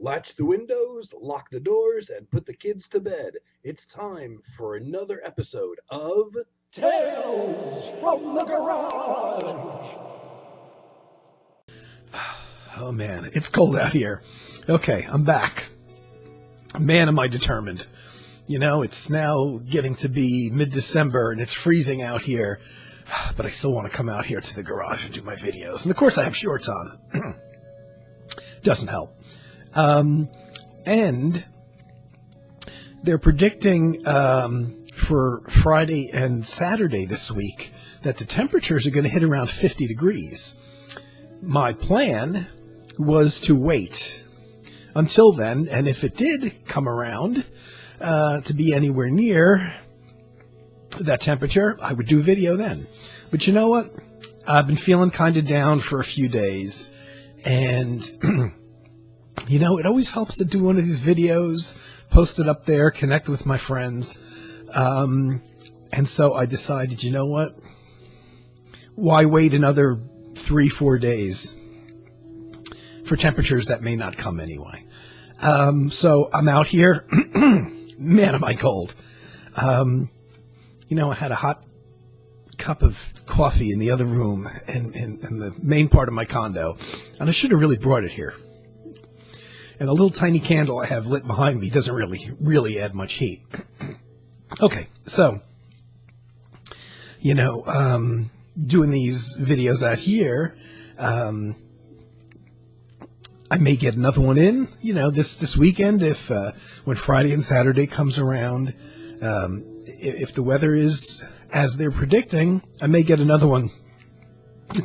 Latch the windows, lock the doors, and put the kids to bed. It's time for another episode of Tales from the Garage. Oh man, it's cold out here. Okay, I'm back. Man, am I determined. You know, it's now getting to be mid-December and it's freezing out here, but I still want to come out here to the garage and do my videos. And of course I have shorts on. Doesn't help. And they're predicting for Friday and Saturday this week that the temperatures are going to hit around 50 degrees. My plan was to wait until then, and if it did come around to be anywhere near that temperature, I would do video then. But you know what? I've been feeling kind of down for a few days, and you know, it always helps to do one of these videos, post it up there, connect with my friends. And so I decided, you know what? Why wait another 3-4 days for temperatures that may not come anyway? So I'm out here. Man, am I cold. You know, I had a hot cup of coffee in the other room in the main part of my condo, and I should have really brought it here. And the little tiny candle I have lit behind me doesn't really add much heat. Okay, so, you know, doing these videos out here, I may get another one in, you know, this weekend if when Friday and Saturday comes around. If the weather is as they're predicting, I may get another one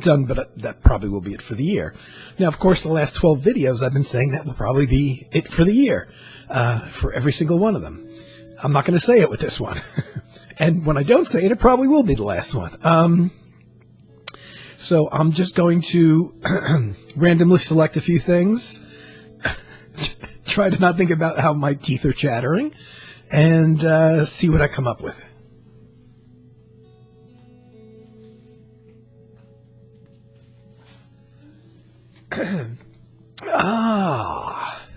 done, but that probably will be it for the year. Now, of course, the last 12 videos I've been saying that will probably be it for the year, for every single one of them. I'm not going to say it with this one. And when I don't say it, it probably will be the last one. So I'm just going to randomly select a few things, try to not think about how my teeth are chattering, and see what I come up with.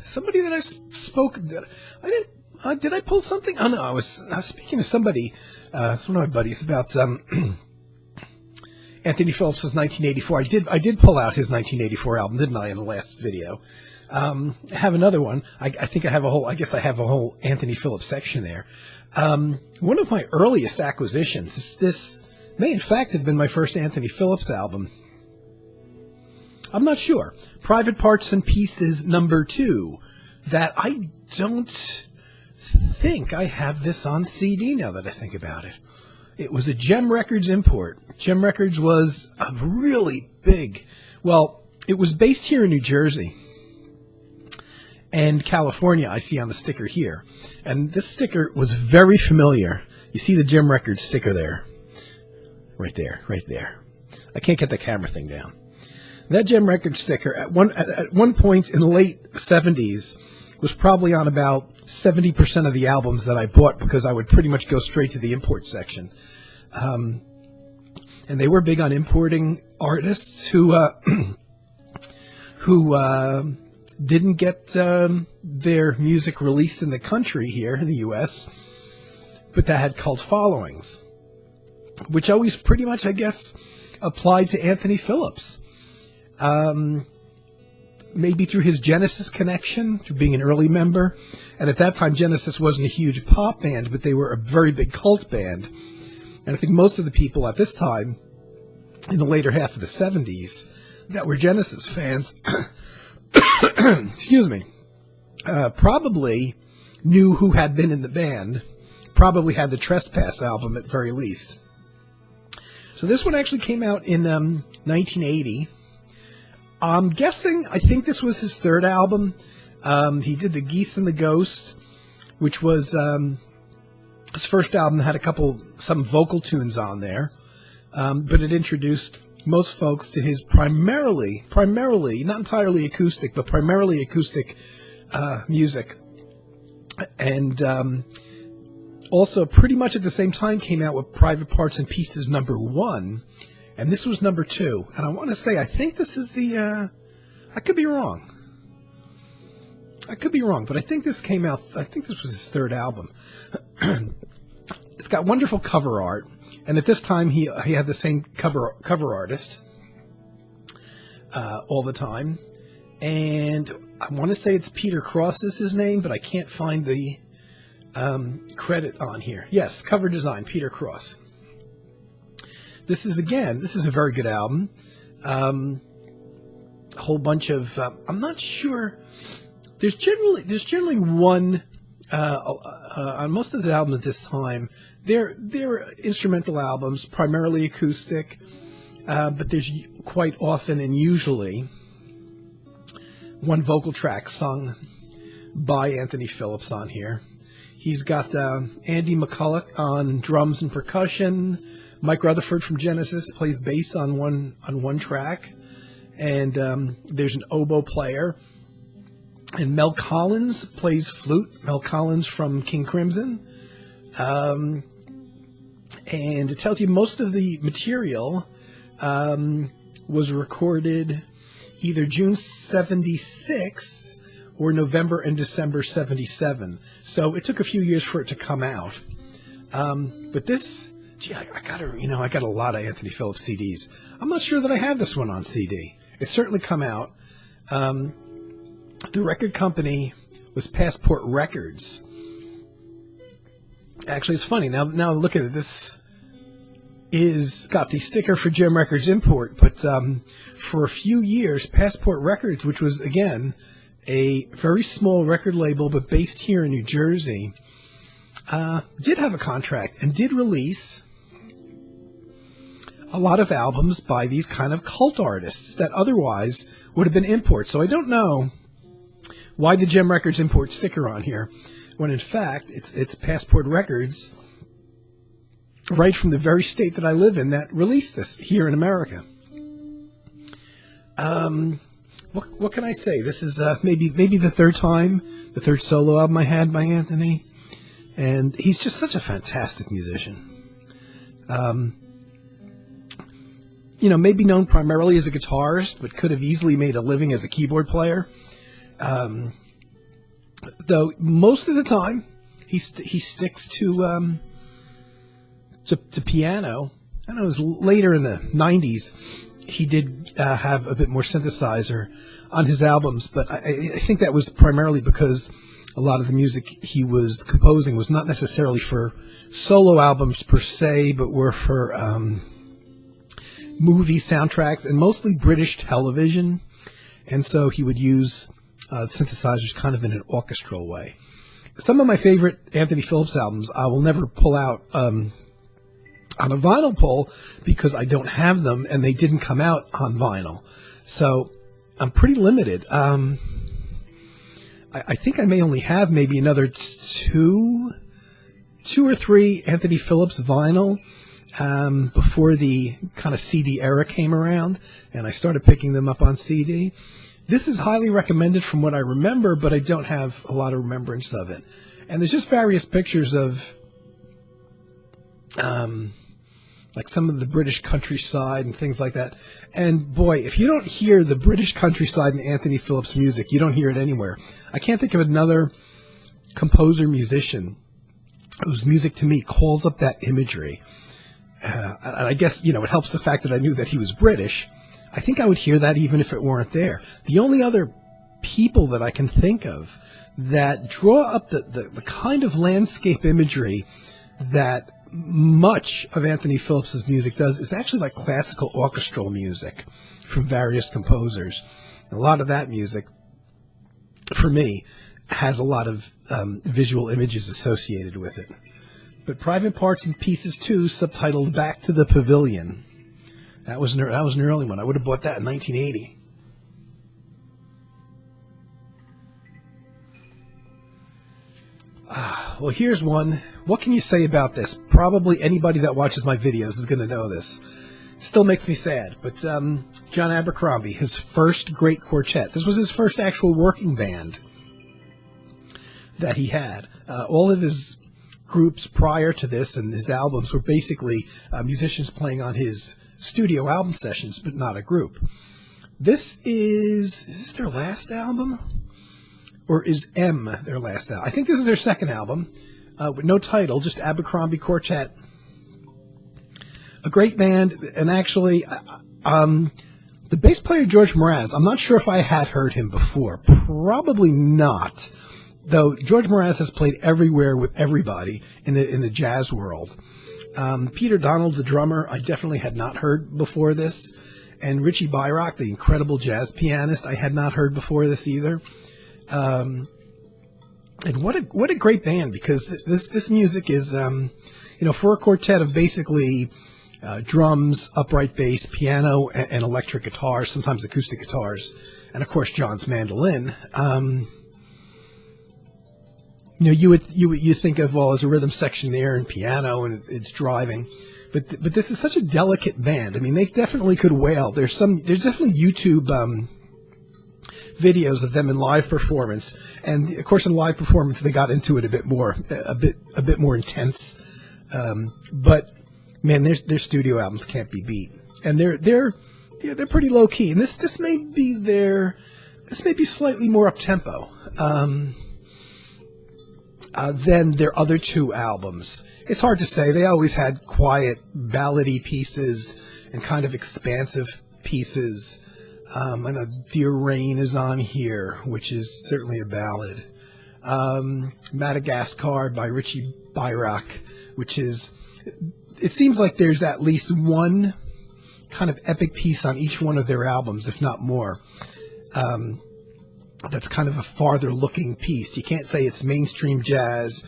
Somebody that I spoke. Did I pull something? Oh no, I was speaking to somebody, one of my buddies, about Anthony Phillips' 1984. I did pull out his 1984 album, didn't I, in the last video? I have another one. I think I have a whole Anthony Phillips section there. One of my earliest acquisitions. This may in fact have been my first Anthony Phillips album. I'm not sure. Private Parts and Pieces #2. That I don't think I have this on CD now that I think about it. It was a Gem Records import. Gem Records was a really big, well, it was based here in New Jersey and California, I see on the sticker here. And this sticker was very familiar. You see the Gem Records sticker there. Right there, right there. I can't get the camera thing down. That Gem Records sticker at one point in the late 70s was probably on about 70% of the albums that I bought, because I would pretty much go straight to the import section. And they were big on importing artists who didn't get their music released in the country here in the U.S., but that had cult followings, which always pretty much, I guess, applied to Anthony Phillips. Maybe through his Genesis connection, through being an early member. And at that time, Genesis wasn't a huge pop band, but they were a very big cult band. And I think most of the people at this time, in the later half of the 70s, that were Genesis fans, excuse me, probably knew who had been in the band, probably had the Trespass album at very least. So this one actually came out in 1980. I'm guessing, I think this was his third album. He did The Geese and the Ghost, which was his first album, had some vocal tunes on there. But it introduced most folks to his primarily, not entirely acoustic, but primarily acoustic music. And also pretty much at the same time came out with Private Parts and Pieces #1. And this was #2. And I want to say, I think this is the, I could be wrong. I could be wrong, but I think this came out, I think this was his third album. It's got wonderful cover art, and at this time he had the same cover artist all the time. And I want to say it's Peter Cross is his name, but I can't find the credit on here. Yes, cover design, Peter Cross. This is a very good album. A whole bunch of, I'm not sure. There's generally one, on most of the albums at this time, they're instrumental albums, primarily acoustic, but there's quite often and usually one vocal track sung by Anthony Phillips on here. He's got Andy McCulloch on drums and percussion. Mike Rutherford from Genesis plays bass on one track, and there's an oboe player. And Mel Collins plays flute. Mel Collins from King Crimson. And it tells you most of the material was recorded either June 76 or November and December 77. So it took a few years for it to come out. But this, I got a lot of Anthony Phillips CDs. I'm not sure that I have this one on CD. It's certainly come out. The record company was Passport Records. Actually, it's funny. Now look at it. This is got the sticker for Gem Records Import, but for a few years, Passport Records, which was, again, a very small record label, but based here in New Jersey, did have a contract and did release a lot of albums by these kind of cult artists that otherwise would have been imports. So I don't know why the Gem Records Import sticker on here, when in fact it's Passport Records, right from the very state that I live in, that released this here in America. What can I say? This is maybe the third solo album I had by Anthony, and he's just such a fantastic musician. Maybe known primarily as a guitarist, but could have easily made a living as a keyboard player. Though most of the time he sticks to piano. I know it was later in the 90s he did have a bit more synthesizer on his albums, but I think that was primarily because a lot of the music he was composing was not necessarily for solo albums per se, but were for movie soundtracks and mostly British television, and so he would use synthesizers kind of in an orchestral way. Some of my favorite Anthony Phillips albums I will never pull out on a vinyl pull because I don't have them and they didn't come out on vinyl. So I'm pretty limited. I think I may only have maybe another two or three Anthony Phillips vinyl before the kind of CD era came around, and I started picking them up on CD. This is highly recommended from what I remember, but I don't have a lot of remembrance of it. And there's just various pictures of like some of the British countryside and things like that. And boy, if you don't hear the British countryside in Anthony Phillips music, you don't hear it anywhere. I can't think of another composer, musician whose music to me calls up that imagery. And I guess, it helps the fact that I knew that he was British. I think I would hear that even if it weren't there. The only other people that I can think of that draw up the kind of landscape imagery that much of Anthony Phillips's music does is actually like classical orchestral music from various composers. And a lot of that music, for me, has a lot of visual images associated with it. But Private Parts and Pieces 2, subtitled Back to the Pavilion. That was an early one. I would have bought that in 1980. Well, here's one. What can you say about this? Probably anybody that watches my videos is going to know this. Still makes me sad. But John Abercrombie, his first great quartet. This was his first actual working band that he had. All of his groups prior to this and his albums were basically musicians playing on his studio album sessions, but not a group. Is this their last album? or is M their last album? I think this is their second album, with no title, just Abercrombie Quartet. A great band, and actually, the bass player George Mraz, I'm not sure if I had heard him before. Probably not. Though George Mraz has played everywhere with everybody in the jazz world. Peter Donald, the drummer, I definitely had not heard before this. And Richie Byrock, the incredible jazz pianist, I had not heard before this either. And what a great band, because this music is, for a quartet of basically drums, upright bass, piano, and electric guitars, sometimes acoustic guitars, and of course John's mandolin. You think of, well, there's a rhythm section there and piano and it's driving, but this is such a delicate band. I mean, they definitely could wail. There's definitely YouTube videos of them in live performance, and of course in live performance they got into it a bit more intense. But man, their studio albums can't be beat, and they're pretty low key. And this may be slightly more up tempo than their other two albums. It's hard to say. They always had quiet, ballady pieces and kind of expansive pieces. I know Dear Rain is on here, which is certainly a ballad. Madagascar by Richie Byrock, which is... It seems like there's at least one kind of epic piece on each one of their albums, if not more. That's kind of a farther looking piece. You can't say it's mainstream jazz.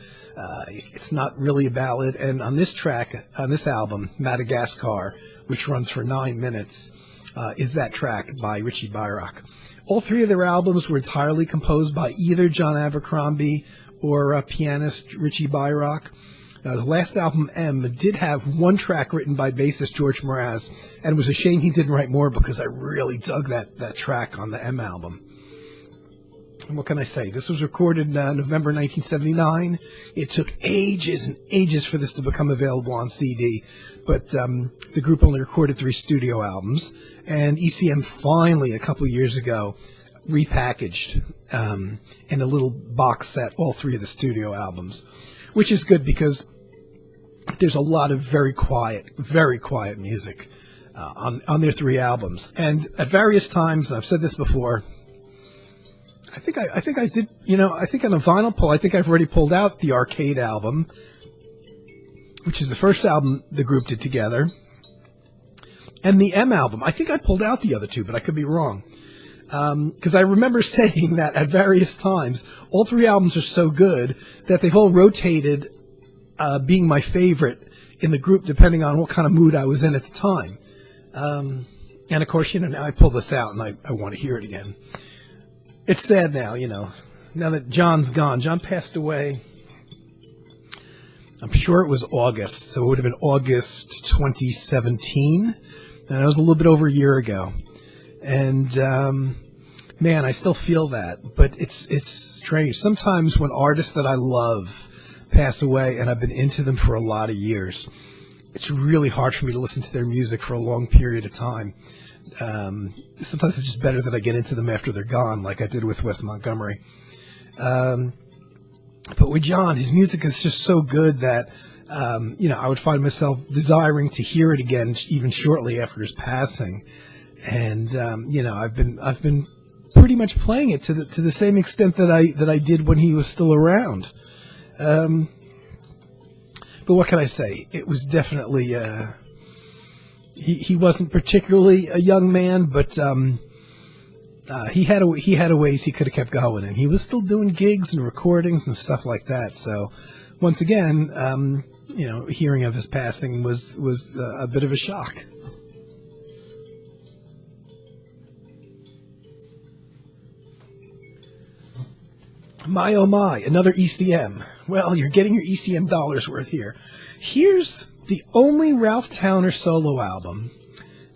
It's not really a ballad. And on this track, on this album, Madagascar, which runs for 9 minutes, is that track by Richie Byrock. All three of their albums were entirely composed by either John Abercrombie or pianist Richie Byrock. Now, the last album, M, did have one track written by bassist George Mraz, and it was a shame he didn't write more, because I really dug that track on the M album. And what can I say? This was recorded in November 1979. It took ages and ages for this to become available on CD, but the group only recorded 3 studio albums, and ECM finally, a couple years ago, repackaged in a little box set all 3 of the studio albums, which is good because there's a lot of very quiet music on their 3 albums. And at various times, and I've said this before, I think I did, I think on a vinyl pull, I think I've already pulled out the Arcade album, which is the first album the group did together, and the M album. I think I pulled out the other 2, but I could be wrong. Because I remember saying that at various times, all 3 albums are so good that they've all rotated being my favorite in the group depending on what kind of mood I was in at the time. And of course, now I pull this out and I want to hear it again. It's sad now, now that John's gone. John passed away, I'm sure it was August, so it would have been August 2017, and it was a little bit over a year ago. And man, I still feel that, but it's strange. Sometimes when artists that I love pass away, and I've been into them for a lot of years, it's really hard for me to listen to their music for a long period of time. Sometimes it's just better that I get into them after they're gone, like I did with Wes Montgomery. But with John, his music is just so good that I would find myself desiring to hear it again, even shortly after his passing. And I've been pretty much playing it to the same extent that I did when he was still around. But what can I say? It was definitely he wasn't particularly a young man, but he had a ways he could have kept going, and he was still doing gigs and recordings and stuff like that. So once again, hearing of his passing was a bit of a shock. My oh my, another ECM. Well, you're getting your ECM dollars worth here. Here's the only Ralph Towner solo album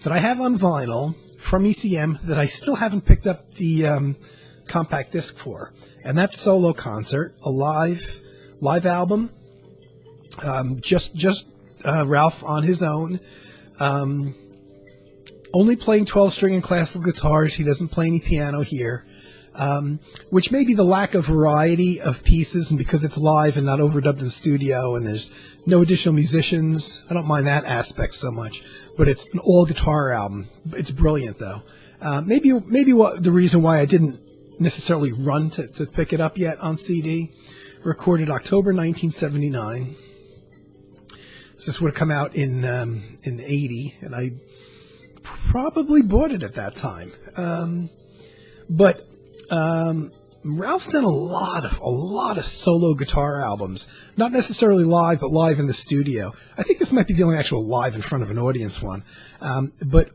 that I have on vinyl from ECM that I still haven't picked up the compact disc for. And that's Solo Concert, a live album. Just Ralph on his own. Only playing 12-string and classical guitars. He doesn't play any piano here. which may be the lack of variety of pieces, and because it's live and not overdubbed in the studio and there's no additional musicians, I don't mind that aspect so much. But it's an all-guitar album. It's brilliant, though. Maybe the reason why I didn't necessarily run to pick it up yet on CD, recorded October 1979. So this would have come out in 80, and I probably bought it at that time. But Ralph's done a lot of solo guitar albums, not necessarily live, but live in the studio. I think this might be the only actual live in front of an audience one. But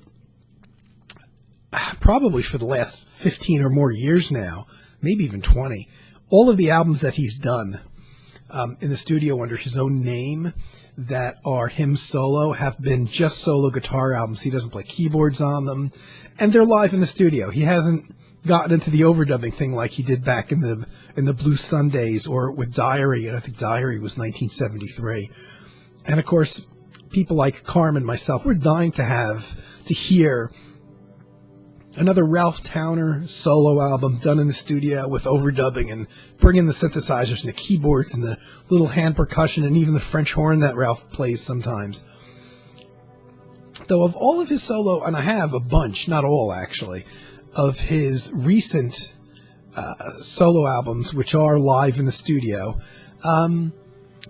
probably for the last 15 or more years now, maybe even 20, all of the albums that he's done in the studio under his own name that are him solo have been just solo guitar albums. He doesn't play keyboards on them, and they're live in the studio. He hasn't gotten into the overdubbing thing like he did back in the Blue Sundays or with Diary, and I think Diary was 1973. And of course, people like Carm and myself, we're dying to hear another Ralph Towner solo album done in the studio with overdubbing and bringing the synthesizers and the keyboards and the little hand percussion and even the French horn that Ralph plays sometimes. Though of all of his solo, and I have a bunch, not all actually, of his recent solo albums, which are live in the studio,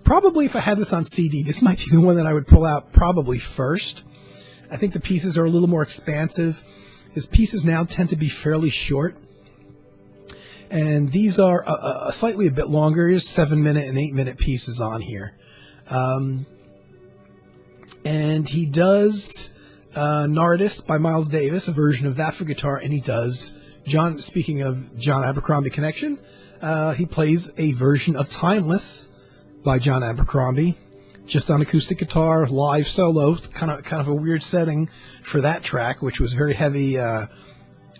probably if I had this on CD, this might be the one that I would pull out probably first. I think the pieces are a little more expansive. His pieces now tend to be fairly short, and these are slightly a bit longer. There's 7-minute and 8-minute pieces on here. And he does Nardist by Miles Davis, a version of that for guitar, and he does, speaking of John Abercrombie connection, he plays a version of Timeless by John Abercrombie, just on acoustic guitar, live solo. It's kind of a weird setting for that track, which was very heavy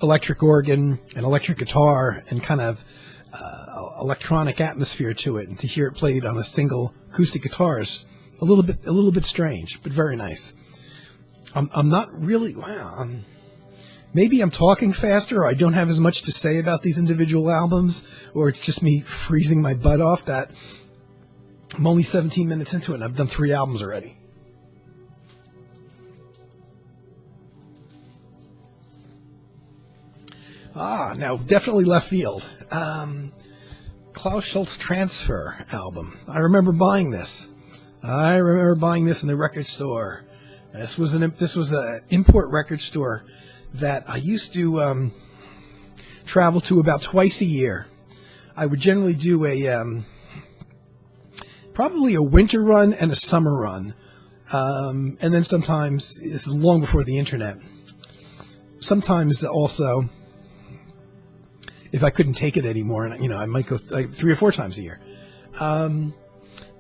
electric organ and electric guitar and kind of electronic atmosphere to it. And to hear it played on a single acoustic guitar is a little bit strange, but very nice. I'm not really, maybe I'm talking faster, or I don't have as much to say about these individual albums, or it's just me freezing my butt off that I'm only 17 minutes into it and I've done 3 albums already. Now definitely left field. Klaus Schulze Transfer album. I remember buying this. in the record store. This was an import record store that I used to travel to about twice a year. I would generally do probably a winter run and a summer run. And then sometimes, this is long before the internet, sometimes also, if I couldn't take it anymore, and I might go 3 or 4 times a year.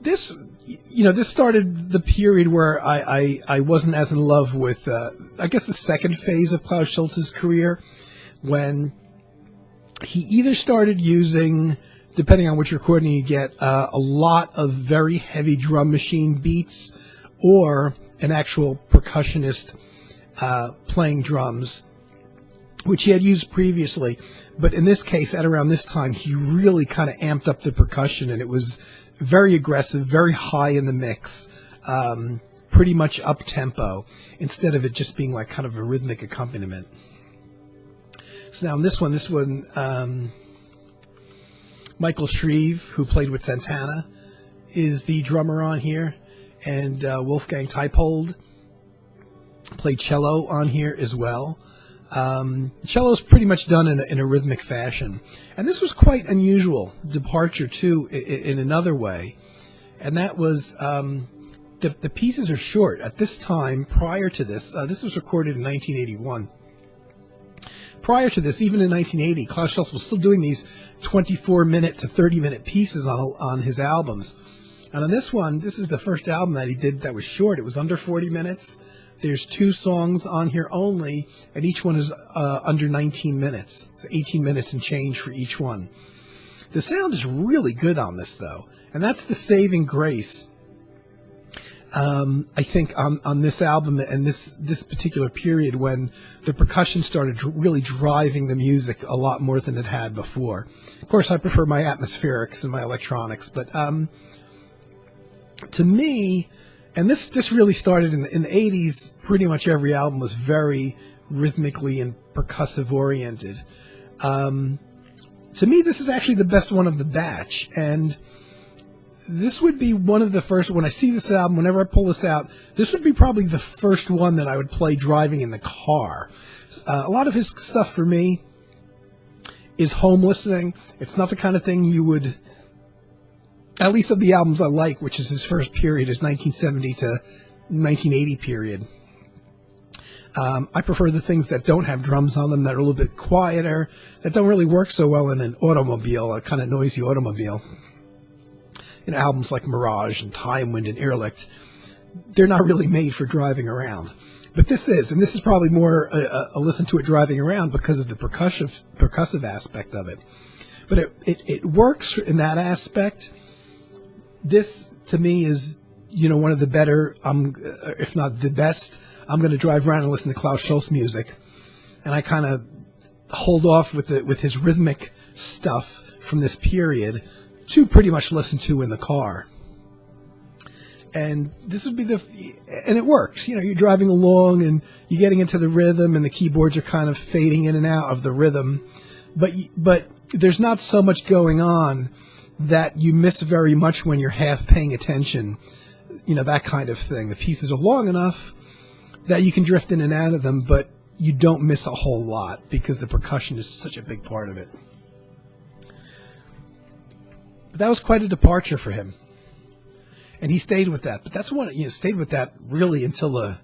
This started the period where I wasn't as in love with, I guess, the second phase of Klaus Schulze's career, when he either started using, depending on which recording you get, a lot of very heavy drum machine beats, or an actual percussionist playing drums, which he had used previously. But in this case, at around this time, he really kind of amped up the percussion, and it was very aggressive, very high in the mix, pretty much up-tempo, instead of it just being like kind of a rhythmic accompaniment. So now in this one, Michael Shreve, who played with Santana, is the drummer on here, and Wolfgang Tiepold played cello on here as well. Cello's pretty much done in a rhythmic fashion, and this was quite unusual departure too in another way, and that was the pieces are short. At this time, prior to this, this was recorded in 1981. Prior to this, even in 1980, Klaus Schulze was still doing these 24-minute to 30-minute pieces on his albums. And on this one, this is the first album that he did that was short. It was under 40 minutes. There's 2 songs on here only, and each one is under 19 minutes. So 18 minutes and change for each one. The sound is really good on this, though, and that's the saving grace. I think on this album and this particular period when the percussion started really driving the music a lot more than it had before. Of course, I prefer my atmospherics and my electronics, but to me, and this really started in the 80s, pretty much every album was very rhythmically and percussive oriented. To me, this is actually the best one of the batch, and this would be one of the first, when I see this album, whenever I pull this out, this would be probably the first one that I would play driving in the car. A lot of his stuff for me is home listening. It's not the kind of thing you would, at least of the albums I like, which is his first period, his 1970 to 1980 period. I prefer the things that don't have drums on them, that are a little bit quieter, that don't really work so well in an automobile, a kind of noisy automobile. Albums like Mirage and Time, Wind, and Irrlicht, they're not really made for driving around. But this is probably more a listen to it driving around because of the percussive aspect of it. But it works in that aspect. This, to me, is, one of the better, if not the best. I'm going to drive around and listen to Klaus Schulze music. And I kind of hold off with his rhythmic stuff from this period to pretty much listen to in the car. And this would be and it works. You're driving along and you're getting into the rhythm and the keyboards are kind of fading in and out of the rhythm. But there's not so much going on that you miss very much when you're half paying attention. That kind of thing. The pieces are long enough that you can drift in and out of them, but you don't miss a whole lot because the percussion is such a big part of it. But that was quite a departure for him, and he stayed with that. But that's stayed with that really until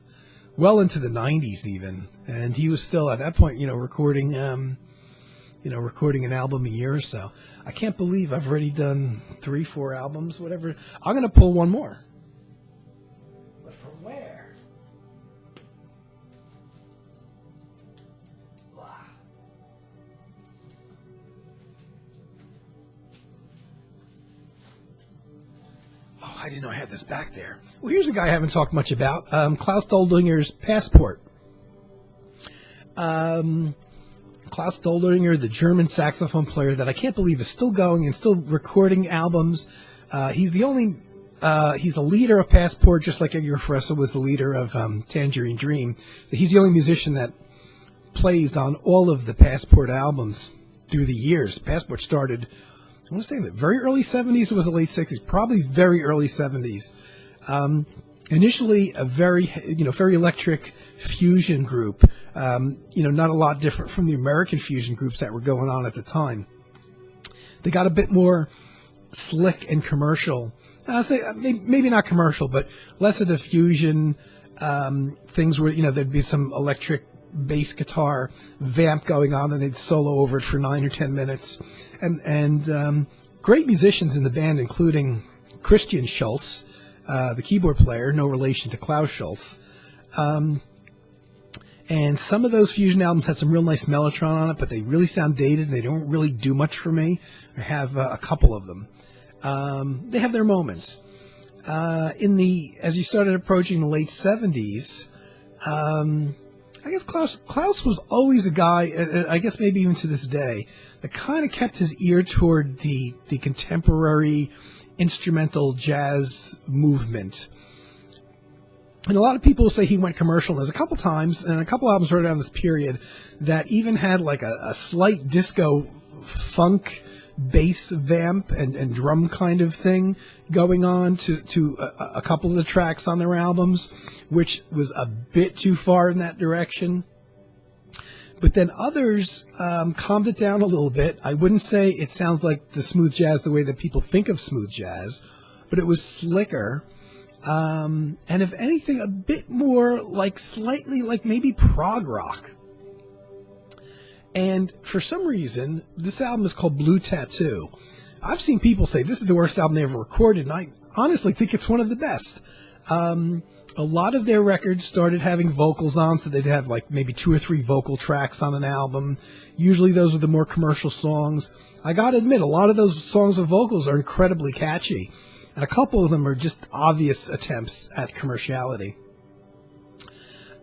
well into the 90s even, and he was still at that point, recording an album a year or so. I can't believe I've already done 3-4 albums, whatever. I'm gonna pull one more. But from where? I didn't know I had this back there. Well, here's a guy I haven't talked much about. Klaus Doldinger's Passport. Klaus Doldinger, the German saxophone player that I can't believe is still going and still recording albums. He's the only, he's a leader of Passport, just like Edgar Fresco was the leader of Tangerine Dream. He's the only musician that plays on all of the Passport albums through the years. Passport started, I want to say the very early 70s, it was the late 60s, probably very early 70s. Initially a very electric fusion group, not a lot different from the American fusion groups that were going on at the time. They got a bit more slick and commercial. I'll say maybe not commercial, but less of the fusion things where, there'd be some electric bass guitar vamp going on, and they'd solo over it for 9 or 10 minutes. And great musicians in the band, including Christian Schulze, the keyboard player, no relation to Klaus Schulze. And some of those fusion albums had some real nice mellotron on it, but they really sound dated, and they don't really do much for me. I have a couple of them. They have their moments. As you started approaching the late 70s, I guess Klaus was always a guy, I guess maybe even to this day, that kind of kept his ear toward the contemporary instrumental jazz movement. And a lot of people say he went commercial. There's a couple times, and a couple albums right around this period, that even had like a slight disco funk bass vamp and drum kind of thing going on to a couple of the tracks on their albums, which was a bit too far in that direction. But then others calmed it down a little bit. I wouldn't say it sounds like the smooth jazz the way that people think of smooth jazz, but it was slicker. And if anything, a bit more slightly like maybe prog rock. And for some reason, this album is called Blue Tattoo. I've seen people say this is the worst album they ever recorded, and I honestly think it's one of the best. A lot of their records started having vocals on, so they'd have maybe 2 or 3 vocal tracks on an album. Usually those are the more commercial songs. I gotta admit, a lot of those songs with vocals are incredibly catchy. and a couple of them are just obvious attempts at commerciality.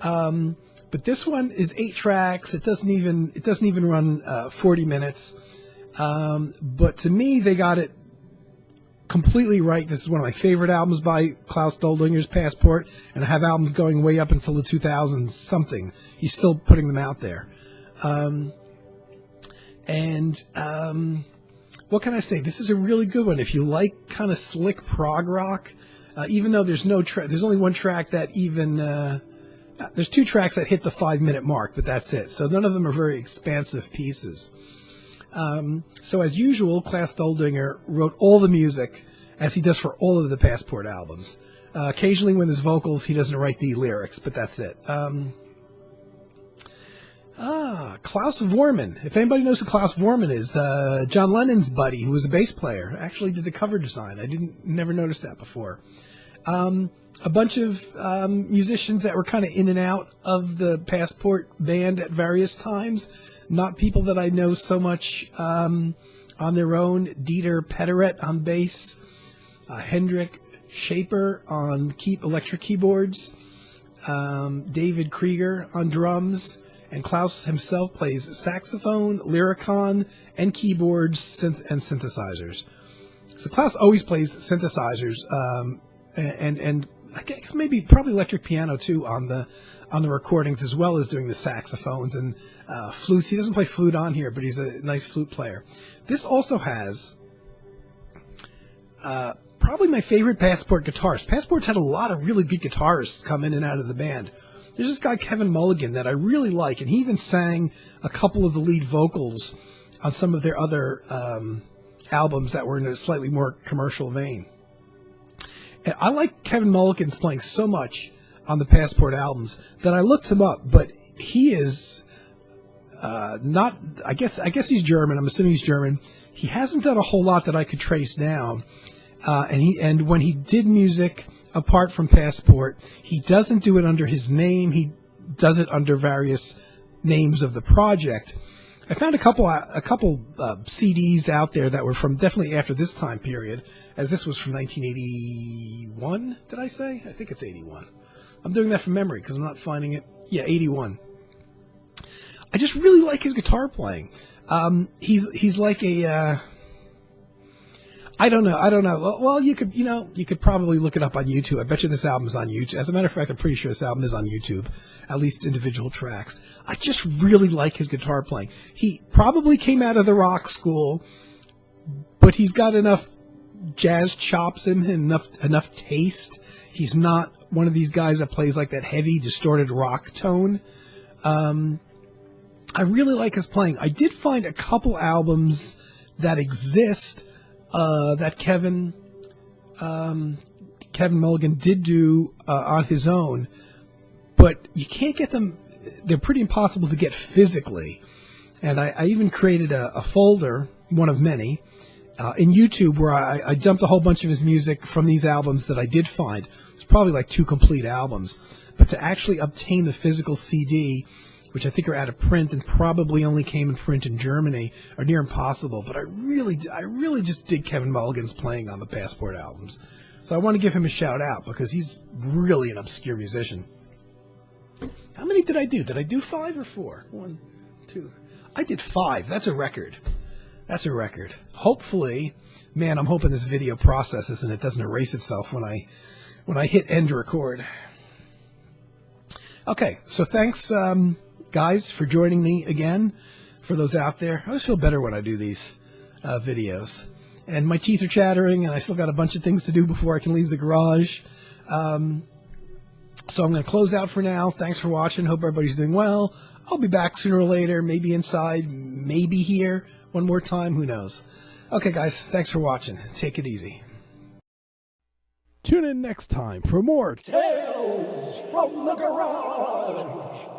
But this one is 8 tracks. It doesn't even run 40 minutes. But to me, they got it completely right. This is one of my favorite albums by Klaus Doldinger's Passport, and I have albums going way up until the 2000s something. He's still putting them out there. What can I say? This is a really good one. If you like kind of slick prog rock, even though there's only one track that even, there's 2 tracks that hit the 5-minute mark, but that's it. So none of them are very expansive pieces. So as usual, Klaus Doldinger wrote all the music, as he does for all of the Passport albums. Occasionally with his vocals, he doesn't write the lyrics, but that's it. Klaus Voormann. If anybody knows who Klaus Voormann is, John Lennon's buddy, who was a bass player, actually did the cover design. I never noticed that before. A bunch of musicians that were kind of in and out of the Passport band at various times. Not people that I know so much on their own. Dieter Petteret on bass. Hendrik Schaper on electric keyboards. David Krieger on drums. And Klaus himself plays saxophone, lyricon, and keyboards and synthesizers. So Klaus always plays synthesizers, and I guess probably electric piano too on the recordings, as well as doing the saxophones and flutes. He doesn't play flute on here, but he's a nice flute player. This also has probably my favorite Passport guitarist. Passport's had a lot of really good guitarists come in and out of the band. There's this guy, Kevin Mulligan, that I really like, and he even sang a couple of the lead vocals on some of their other albums that were in a slightly more commercial vein. And I like Kevin Mulligan's playing so much on the Passport albums that I looked him up, but he is not, I guess he's German. I'm assuming he's German. He hasn't done a whole lot that I could trace down, and when he did music apart from Passport, he doesn't do it under his name. He does it under various names of the project. I found a couple CDs out there that were from definitely after this time period, as this was from 1981. Did I say? I think it's 81. I'm doing that from memory because I'm not finding it. Yeah, 81. I just really like his guitar playing. He's like a I don't know. Well, you could probably look it up on YouTube. I bet you this album is on YouTube. As a matter of fact, I'm pretty sure this album is on YouTube, at least individual tracks. I just really like his guitar playing. He probably came out of the rock school, but he's got enough jazz chops in him, enough taste. He's not one of these guys that plays like that heavy, distorted rock tone. I really like his playing. I did find a couple albums that exist that Kevin Mulligan did do on his own, but you can't get them. They're pretty impossible to get physically. And I even created a folder, one of many, in YouTube where I dumped a whole bunch of his music from these albums that I did find. It's probably like 2 complete albums. But to actually obtain the physical CD, which I think are out of print and probably only came in print in Germany, are near impossible. But I really just dig Kevin Mulligan's playing on the Passport albums. So I want to give him a shout out because he's really an obscure musician. How many did I do? Did I do 5 or 4? 1, 2. I did 5. That's a record. That's a record. Hopefully, man, I'm hoping this video processes and it doesn't erase itself when I hit end record. Okay, so thanks, guys, for joining me again. For those out there, I always feel better when I do these videos. And my teeth are chattering, and I still got a bunch of things to do before I can leave the garage. So I'm going to close out for now. Thanks for watching. Hope everybody's doing well. I'll be back sooner or later, maybe inside, maybe here one more time. Who knows? Okay, guys, thanks for watching. Take it easy. Tune in next time for more Tales from the Garage.